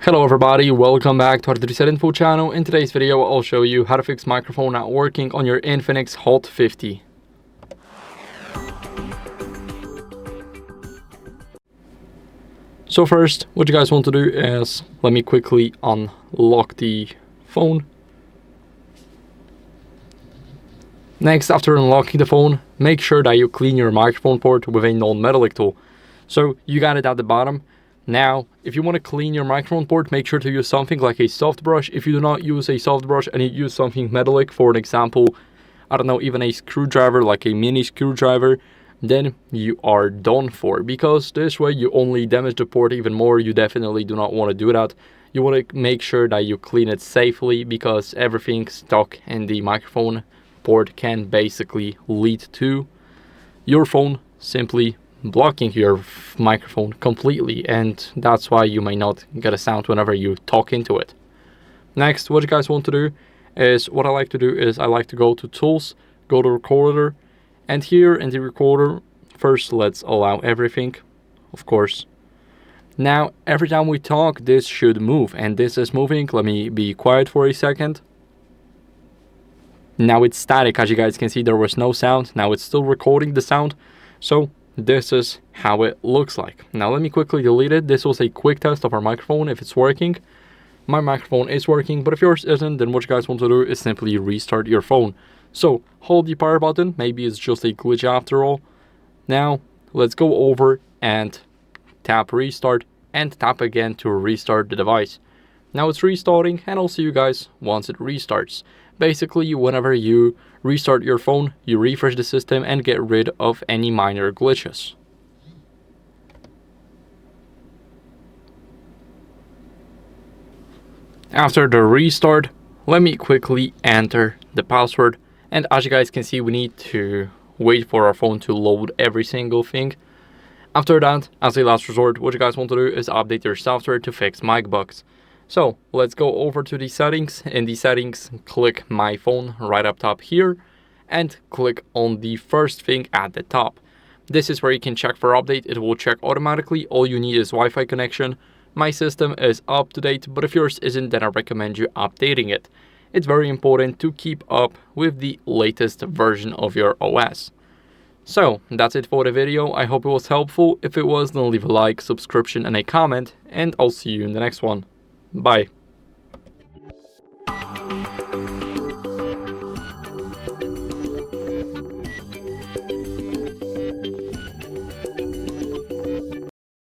Hello everybody, welcome back to HardReset.Info channel. In today's video, I'll show you how to fix microphone not working on your INFINIX Hot 50. So first, what you guys want to do is, let me quickly unlock the phone. Next, after unlocking the phone, make sure that you clean your microphone port with a non-metallic tool. So you got it at the bottom. Now, if you want to clean your microphone port, make sure to use something like a soft brush. If you do not use a soft brush and you use something metallic, for an example, I don't know, even a screwdriver, like a mini screwdriver, then you are done for, because this way you only damage the port even more. You definitely do not want to do that. You want to make sure that you clean it safely, because everything stuck in the microphone port can basically lead to your phone simply blocking your microphone completely, and that's why you may not get a sound whenever you talk into it. Next, what you guys want to do is, what I like to do is I like to go to Tools, go to Recorder, and here in the recorder, first let's allow everything, of course. Now, every time we talk, this should move, and this is moving. Let me be quiet for a second. Now it's static. As you guys can see, there was no sound. Now it's still recording the sound. So this is how it looks like. Now let me quickly delete it. This was a quick test of our microphone, if it's working. My microphone is working, but if yours isn't, then what you guys want to do is simply restart your phone. So hold the power button. Maybe it's just a glitch after all. Now let's go over and tap restart and tap again to restart the device. Now it's restarting, and I'll see you guys once it restarts. Basically, whenever you restart your phone, you refresh the system and get rid of any minor glitches. After the restart, let me quickly enter the password, and as you guys can see, we need to wait for our phone to load every single thing. After that, as a last resort, what you guys want to do is update your software to fix mic bugs. So let's go over to the settings. In the settings, click my phone right up top here and click on the first thing at the top. This is where you can check for update. It will check automatically. All you need is Wi-Fi connection. My system is up to date, but if yours isn't, then I recommend you updating it. It's very important to keep up with the latest version of your OS. So that's it for the video. I hope it was helpful. If it was, then leave a like, subscription, and a comment, and I'll see you in the next one. Bye.